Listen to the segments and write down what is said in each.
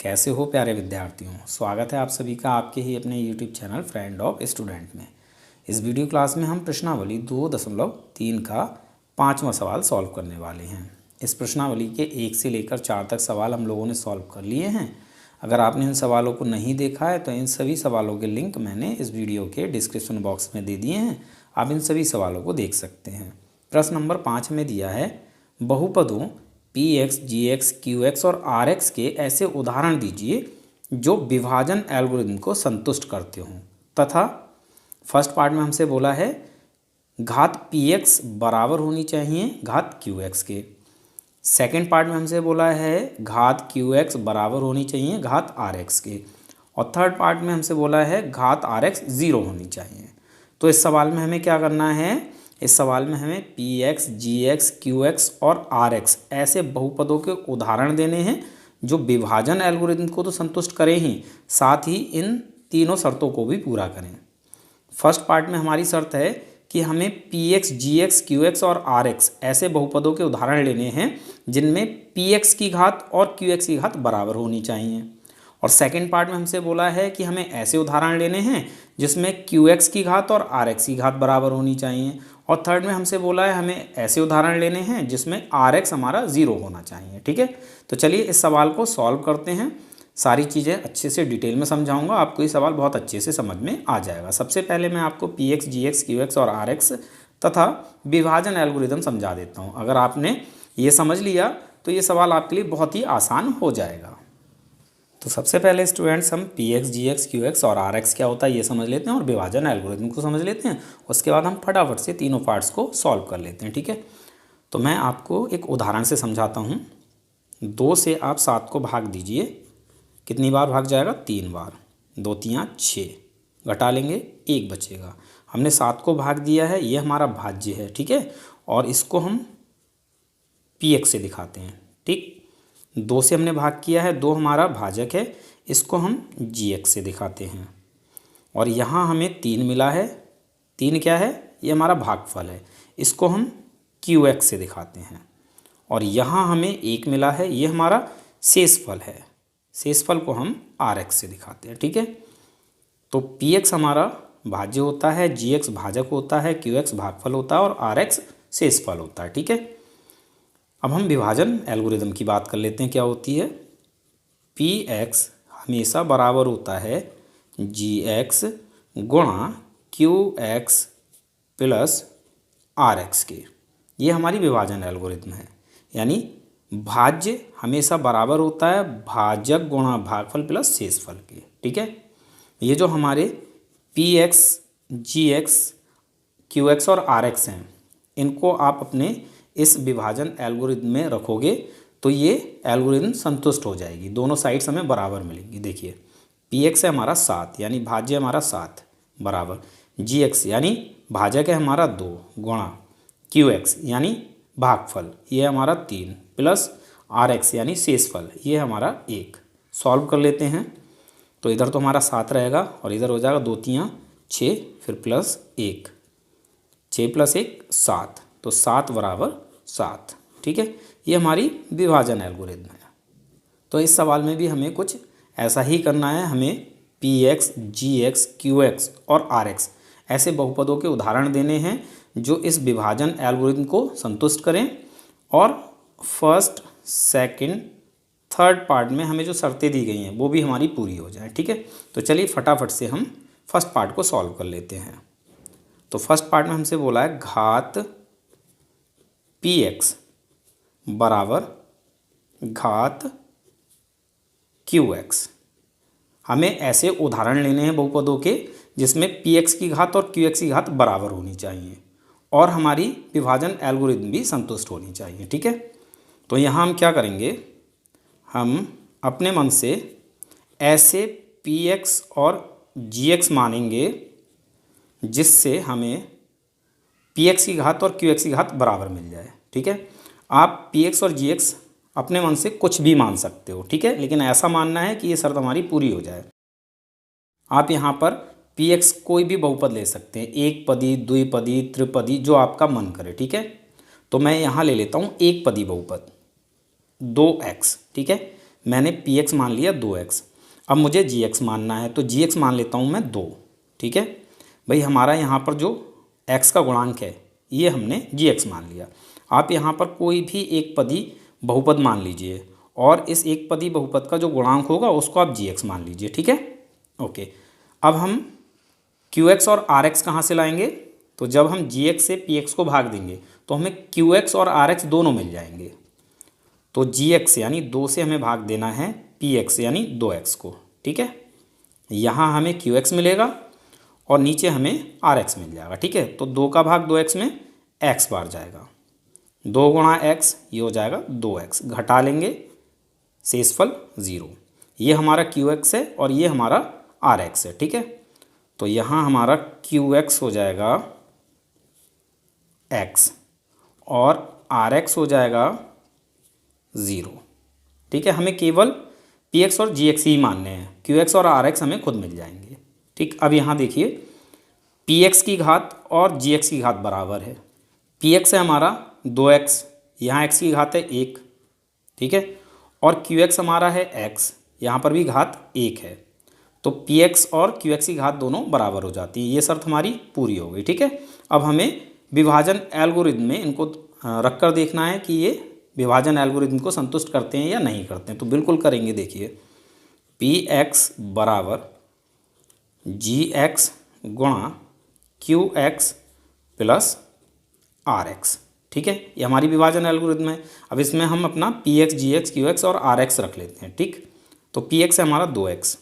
कैसे हो प्यारे विद्यार्थियों। स्वागत है आप सभी का आपके ही अपने YouTube channel friend of student में। इस वीडियो क्लास में हम प्रश्नावली 2.3 का 5वां सवाल सॉल्व करने वाले हैं। इस प्रश्नावली के 1 से लेकर 4 तक सवाल हम लोगों ने सॉल्व कर लिए हैं। अगर आपने इन सवालों को नहीं देखा है तो इन सभी सवालों के लिंक मैंने इस वीडियो के डिस्क्रिप्शन बॉक्स में दे दिए हैं, आप इन सभी सवालों को देख सकते हैं। प्रश्न नंबर 5 में दिया है, बहुपदों px, gx, qx और rx के ऐसे उदाहरण दीजिए जो विभाजन एल्गोरिथम को संतुष्ट करते हों तथा फर्स्ट पार्ट में हमसे बोला है घात px बराबर होनी चाहिए घात qx के। सेकंड पार्ट में हमसे बोला है घात qx बराबर होनी चाहिए घात rx के। और थर्ड पार्ट में हमसे बोला है घात rx 0 होनी चाहिए। तो इस सवाल में हमें क्या करना है, इस सवाल में हमें px, gx, qx और rx ऐसे बहुपदों के उदाहरण देने हैं जो विभाजन एल्गोरिथम को तो संतुष्ट करें ही, साथ ही इन तीनों शर्तों को भी पूरा करें। फर्स्ट पार्ट में हमारी शर्त है कि हमें px, gx, qx और rx ऐसे बहुपदों के उदाहरण लेने हैं जिनमें px की घात और qx की घात बराबर होनी चाहिए। और सेकंड पार्ट में हमसे बोला है कि हमें ऐसे उदाहरण लेने हैं जिसमें qx की घात और rx की घात बराबर होनी चाहिए। और थर्ड में हमसे बोला है हमें ऐसे उदाहरण लेने हैं जिसमें rx हमारा 0 होना चाहिए। ठीक है, तो चलिए इस सवाल को सॉल्व करते हैं। सारी चीज़ें अच्छे से डिटेल में समझाऊंगा, आपको ये सवाल बहुत अच्छे से समझ में आ जाएगा। सबसे पहले मैं आपको px, gx, qx और rx तथा विभाजन एल्गोरिथम समझा देता हूँ। अगर आपने ये समझ लिया तो ये सवाल आपके लिए बहुत ही आसान हो जाएगा। तो सबसे पहले स्टूडेंट्स हम px, gx, qx और rx क्या होता है ये समझ लेते हैं और विभाजन एल्गोरिथम को समझ लेते हैं। उसके बाद हम फटाफट से तीनों पार्ट्स को सॉल्व कर लेते हैं। ठीक है, तो मैं आपको एक उदाहरण से समझाता हूँ। 2 से आप 7 को भाग दीजिए, कितनी बार भाग जाएगा, 3 बार। 2 3 6, घटा लेंगे 1 बचेगा। हमने 7 को भाग दिया है, ये हमारा भाज्य है। ठीक है, और इसको हम px से दिखाते हैं। ठीक, 2 से हमने भाग किया है, 2 हमारा भाजक है, इसको हम gx से दिखाते हैं। और यहाँ हमें 3 मिला है, 3 क्या है, ये हमारा भागफल है, इसको हम qx से दिखाते हैं। और यहाँ हमें 1 मिला है, ये हमारा शेषफल है, शेषफल को हम rx से दिखाते हैं। ठीक है, तो px हमारा भाज्य होता है, gx भाजक होता है, qx भागफल होता है और rx शेषफल होता है। ठीक है, अब हम विभाजन एल्गोरिथम की बात कर लेते हैं। क्या होती है, px हमेशा बराबर होता है gx गुणा qx प्लस rx के। ये हमारी विभाजन एल्गोरिथम है, यानी भाज्य हमेशा बराबर होता है भाजक गुणा भागफल प्लस शेषफल के। ठीक है, ये जो हमारे px, gx, qx और rx हैं, इनको आप अपने इस विभाजन एल्गोरिथम में रखोगे तो ये एल्गोरिथम संतुष्ट हो जाएगी, दोनों साइड्स हमें बराबर मिलेंगी। देखिए px है हमारा 7 यानी भाज्य हमारा 7 बराबर gx यानी भाजक है हमारा 2 गुणा qx यानी भागफल ये हमारा 3 प्लस rx यानी शेषफल ये हमारा 1। सॉल्व कर लेते हैं तो इधर तो हमारा 7 रहेगा और इधर हो जाएगा 2 3 6 फिर प्लस 1, 6 प्लस 1 7, तो 7 बराबर 7। ठीक है, ये हमारी विभाजन एल्गोरिथम है। तो इस सवाल में भी हमें कुछ ऐसा ही करना है। हमें px, gx, qx और rx ऐसे बहुपदों के उदाहरण देने हैं जो इस विभाजन एल्गोरिथम को संतुष्ट करें और फर्स्ट, सेकंड, थर्ड पार्ट में हमें जो शर्तें दी गई हैं वो भी हमारी पूरी हो जाए। ठीक है, तो चलिए फटाफट से हम फर्स्ट पार्ट को सॉल्व कर लेते हैं। तो फर्स्ट पार्ट में हमसे बोला है घात px बराबर घात qx। हमें ऐसे उदाहरण लेने हैं बहुपदों के जिसमें px की घात और qx की घात बराबर होनी चाहिए और हमारी विभाजन एल्गोरिथम भी संतुष्ट होनी चाहिए। ठीक है, तो यहाँ हम क्या करेंगे, हम अपने मन से ऐसे px और gx मानेंगे जिससे हमें px की घात और qx की घात बराबर मिल जाए। ठीक है, आप px और gx अपने मन से कुछ भी मान सकते हो। ठीक है, लेकिन ऐसा मानना है कि ये शर्त हमारी पूरी हो जाए। आप यहाँ पर px कोई भी बहुपद ले सकते हैं, एक पदी, द्विपदी, त्रिपदी, जो आपका मन करे। ठीक है, तो मैं यहाँ ले लेता हूँ एक पदी बहुपद 2x। ठीक है, मैंने पी एक्स मान लिया 2x। अब मुझे जी एक्स मानना है, तो जी एक्स मान लेता हूँ मैं 2। ठीक है भाई, हमारा यहाँ पर जो x का गुणांक है ये हमने जी एक्स मान लिया। आप यहाँ पर कोई भी एक पदी बहुपद मान लीजिए और इस एक पदी बहुपद का जो गुणांक होगा उसको आप जी एक्स मान लीजिए। ठीक है, ओके। अब हम क्यू एक्स और आर एक्स कहाँ से लाएंगे? तो जब हम जी एक्स से पी एक्स को भाग देंगे तो हमें क्यू एक्स और आर एक्स दोनों मिल जाएंगे। तो जी एक्स यानी 2 से हमें भाग देना है पी एक्स यानी 2x को। ठीक है, यहाँ हमें क्यू एक्स मिलेगा और नीचे हमें आर एक्स मिल जाएगा। ठीक है, तो 2 का भाग 2x में x बार जाएगा, 2 गुणा x ये हो जाएगा 2x, घटा लेंगे शेषफल 0। ये हमारा क्यू एक्स है और ये हमारा आर एक्स है। ठीक है, तो यहाँ हमारा क्यू एक्स हो जाएगा x और आर एक्स हो जाएगा 0। ठीक है, हमें केवल पी एक्स और जी एक्स ही मानने हैं, क्यू एक्स और आर एक्स हमें खुद मिल जाएंगे। ठीक, अब यहाँ देखिए पी एक्स की घात और जी एक्स की घात बराबर है। पी एक्स है हमारा 2x, यहाँ x की घात है 1। ठीक है, और क्यू एक्स हमारा है x, यहाँ पर भी घात 1 है। तो पी एक्स और क्यू एक्स की घात दोनों बराबर हो जाती है, ये शर्त हमारी पूरी हो गई। ठीक है, अब हमें विभाजन एल्गोरिथम में इनको रख कर देखना है कि ये विभाजन एल्गोरिथम को संतुष्ट करते हैं या नहीं करते हैं। तो बिल्कुल करेंगे। देखिए पी एक्स बराबर जी एक्स गुणा Q X plus R X. ठीक है, ये हमारी विभाजन एल्गोरिथम है। अब इसमें हम अपना पी एक्स, जी एक्स, क्यू एक्स और आर एक्स रख लेते हैं। ठीक, तो पी एक्स है हमारा 2x,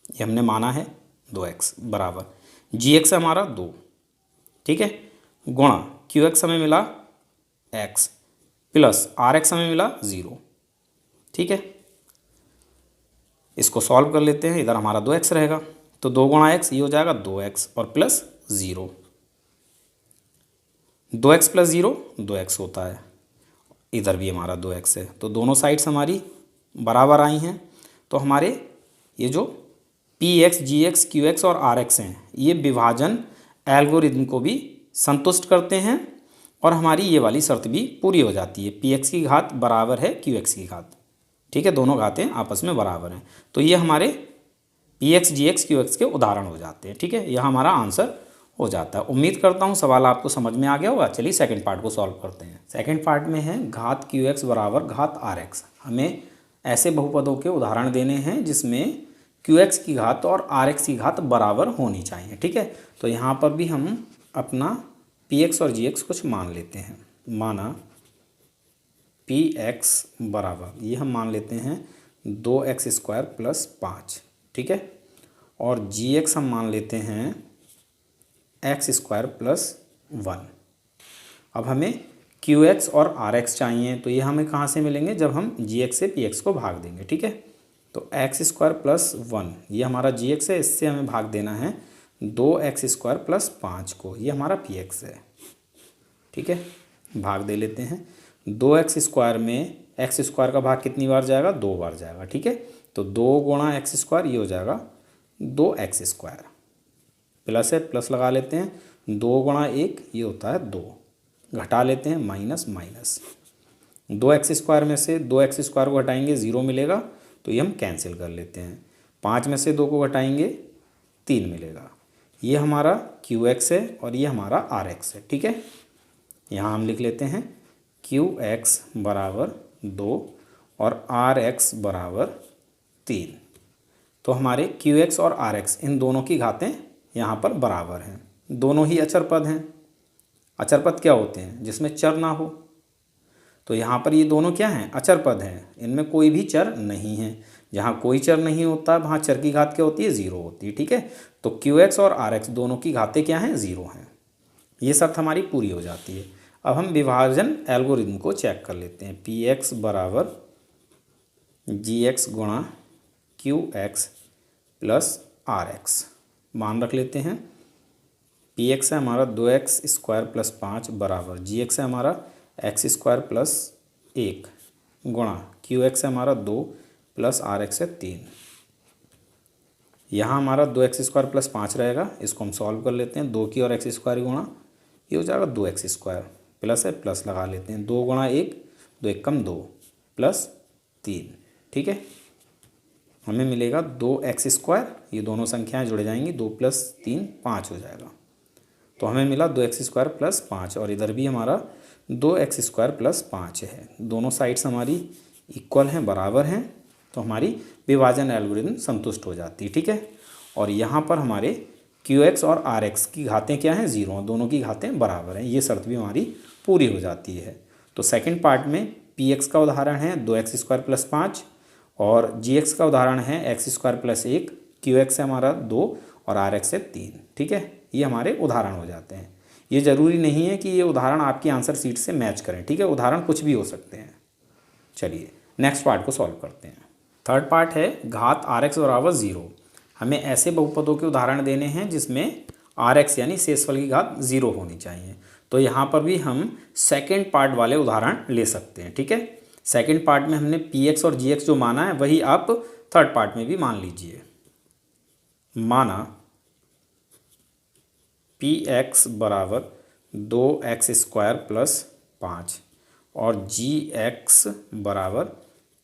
ये हमने माना है 2x बराबर जी एक्स है हमारा 2। ठीक है, गुणा क्यू एक्स हमें मिला x प्लस आर एक्स हमें मिला 0। ठीक है, इसको सॉल्व कर लेते हैं। इधर हमारा 2x रहेगा, तो 2 गुणा x ये हो जाएगा 2x और प्लस 0। 2x प्लस 0 2x होता है, इधर भी हमारा 2x है। तो दोनों साइड्स हमारी बराबर आई हैं। तो हमारे ये जो पी एक्स, जी एक्स, क्यू एक्स और आर एक्स हैं ये विभाजन एल्गोरिथम को भी संतुष्ट करते हैं और हमारी ये वाली शर्त भी पूरी हो जाती है। पी एक्स की घात बराबर है क्यू एक्स की घात। ठीक है, दोनों घातें आपस में बराबर हैं। तो ये हमारे पी एक्स, जी एक्स, क्यू एक्स के उदाहरण हो जाते हैं। ठीक है, यह हमारा आंसर हो जाता है। उम्मीद करता हूँ सवाल आपको समझ में आ गया होगा। चलिए सेकंड पार्ट को सॉल्व करते हैं। सेकंड पार्ट में है घात क्यू एक्स बराबर घात आर एक्स। हमें ऐसे बहुपदों के उदाहरण देने हैं जिसमें क्यू एक्स की घात और आर एक्स की घात बराबर होनी चाहिए। ठीक है, तो यहाँ पर भी हम अपना पी एक्स और जी एक्स कुछ मान लेते हैं। माना पी एक्स बराबर ये हम मान लेते हैं 2x² प्लस 5। ठीक है, और जी एक्स हम मान लेते हैं x² प्लस 1। अब हमें क्यू एक्स और आर एक्स चाहिए, तो ये हमें कहाँ से मिलेंगे? जब हम जी एक्स से पी एक्स को भाग देंगे। ठीक है, तो x² प्लस 1 ये हमारा जी एक्स है, इससे हमें भाग देना है 2x² प्लस 5 को, ये हमारा पी एक्स है। ठीक है, भाग दे लेते हैं। 2x² में x² का भाग कितनी बार जाएगा? 2 बार जाएगा। ठीक है, तो 2 गुणा x² ये हो जाएगा 2x², प्लस है प्लस लगा लेते हैं। 2 गुणा 1 ये होता है 2, घटा लेते हैं माइनस माइनस। 2x² में से 2x² को घटाएंगे 0 मिलेगा, तो ये हम कैंसिल कर लेते हैं। 5 में से 2 को घटाएंगे 3 मिलेगा। ये हमारा क्यू एक्स है और ये हमारा आर एक्स है। ठीक है, यहाँ हम लिख लेते हैं क्यू एक्स बराबर 2 और आर एक्स बराबर 3। तो हमारे क्यू एक्स और आर एक्स इन दोनों की घातें यहाँ पर बराबर हैं। दोनों ही अचर पद हैं। अचर पद क्या होते हैं? जिसमें चर ना हो। तो यहाँ पर ये दोनों क्या हैं? अचर पद हैं, इनमें कोई भी चर नहीं है। जहाँ कोई चर नहीं होता वहाँ चर की घात क्या होती है? 0 होती है। ठीक है, तो क्यू एक्स और आर एक्स दोनों की घातें क्या हैं? 0 हैं। ये शर्त हमारी पूरी हो जाती है। अब हम विभाजन एल्गोरिथम को चेक कर लेते हैं। पी एक्स बराबर जी एक्स गुणा Q X plus R X मान रख लेते हैं। पी एक्स है हमारा 2x² प्लस 5 बराबर जी एक्स है हमारा x² प्लस 1 गुणा क्यू एक्स है हमारा 2 प्लस आर एक्स है 3। यहाँ हमारा 2x² प्लस 5 रहेगा, इसको हम सॉल्व कर लेते हैं। 2 की और x² गुणा ये हो जाएगा 2x² प्लस है प्लस लगा लेते हैं। 2 गुणा 1 2 1 कम 2 प्लस 3। ठीक है, हमें मिलेगा 2x², ये दोनों संख्याएं जुड़ जाएंगी, 2 + 3 5 हो जाएगा। तो हमें मिला 2x² + 5 और इधर भी हमारा 2x² + 5 है। दोनों साइड्स हमारी इक्वल हैं, बराबर हैं, तो हमारी विभाजन एल्गोरिथम संतुष्ट हो जाती है। ठीक है, और यहाँ पर हमारे QX और RX की घातें क्या हैं, 0, दोनों की घातें बराबर हैं, ये शर्त भी हमारी पूरी हो जाती है। तो सेकंड पार्ट में PX का उदाहरण है 2x² + 5 और GX का उदाहरण है x² + 1, QX है हमारा 2 और RX है 3। ठीक है, ये हमारे उदाहरण हो जाते हैं। ये ज़रूरी नहीं है कि ये उदाहरण आपकी आंसर शीट से मैच करें। ठीक है, उदाहरण कुछ भी हो सकते हैं। चलिए नेक्स्ट पार्ट को सॉल्व करते हैं। थर्ड पार्ट है घात RX = 0। हमें ऐसे बहुपदों के उदाहरण देने हैं जिसमें RX यानी शेषफल की घात 0 होनी चाहिए। तो यहाँ पर भी हम सेकेंड पार्ट वाले उदाहरण ले सकते हैं। ठीक है, सेकेंड पार्ट में हमने PX और GX जो माना है वही आप थर्ड पार्ट में भी मान लीजिए। माना PX = 2x² + 5 और GX =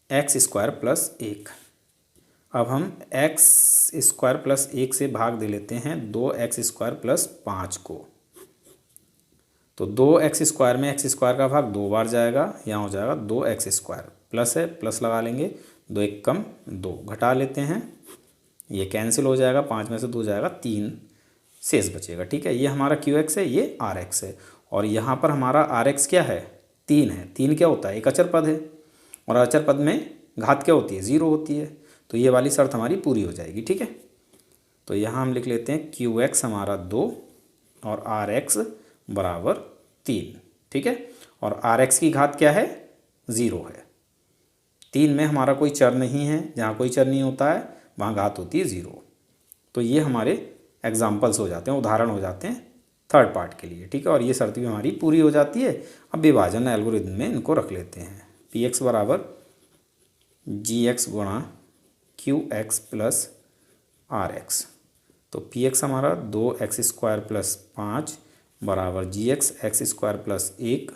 x² + 1। अब हम x² + 1 से भाग दे लेते हैं 2x² + 5 को। तो 2x² में x² का भाग 2 बार जाएगा, यहाँ हो जाएगा 2x², प्लस है, प्लस लगा लेंगे, 2 1 कम 2, घटा लेते हैं, ये कैंसिल हो जाएगा, 5 में से 2 जाएगा, 3 शेष बचेगा। ठीक है, ये हमारा QX है, ये RX है, और यहाँ पर हमारा RX क्या है, 3 है। 3 क्या होता है, एक अचर पद है, और अचर पद में घात क्या होती है, 0 होती है। तो ये वाली शर्त हमारी पूरी हो जाएगी। ठीक है, तो यहाँ हम लिख लेते हैं QX हमारा 2 और RX = 3। ठीक है, और RX की घात क्या है, 0 है। 3 में हमारा कोई चर नहीं है, जहाँ कोई चर नहीं होता है वहाँ घात होती है 0। तो ये हमारे एग्जाम्पल्स हो जाते हैं, उदाहरण हो जाते हैं थर्ड पार्ट के लिए। ठीक है, और ये शर्त भी हमारी पूरी हो जाती है। अब विभाजन एल्गोरिथम में इनको रख लेते हैं। PX = GX × QX + RX। तो PX हमारा 2x² + 5 = GX x² + 1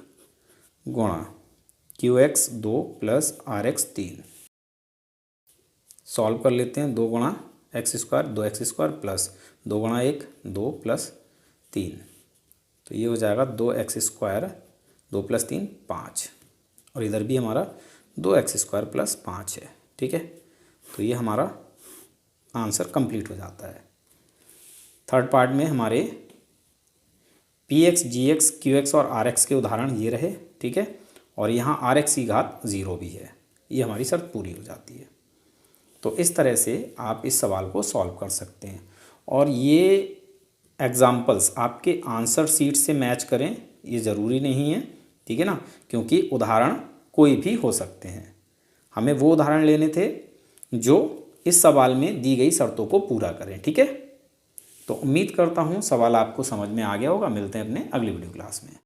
गुणा QX 2 + RX 3। सॉल्व कर लेते हैं। 2 × x² 2x² प्लस 2 × 1 2 + 3, तो ये हो जाएगा 2x² 2 + 3 5, और इधर भी हमारा 2x² + 5 है। ठीक है, तो ये हमारा आंसर कंप्लीट हो जाता है। थर्ड पार्ट में हमारे PX, GX, QX और RX के उदाहरण ये रहे। ठीक है, और यहाँ RX की घात 0 भी है, ये हमारी शर्त पूरी हो जाती है। तो इस तरह से आप इस सवाल को सॉल्व कर सकते हैं, और ये एग्जाम्पल्स आपके आंसर शीट से मैच करें ये ज़रूरी नहीं है। ठीक है ना, क्योंकि उदाहरण कोई भी हो सकते हैं। हमें वो उदाहरण लेने थे जो इस सवाल में दी गई शर्तों को पूरा करें। ठीक है, तो उम्मीद करता हूँ सवाल आपको समझ में आ गया होगा। मिलते हैं अपने अगली वीडियो क्लास में।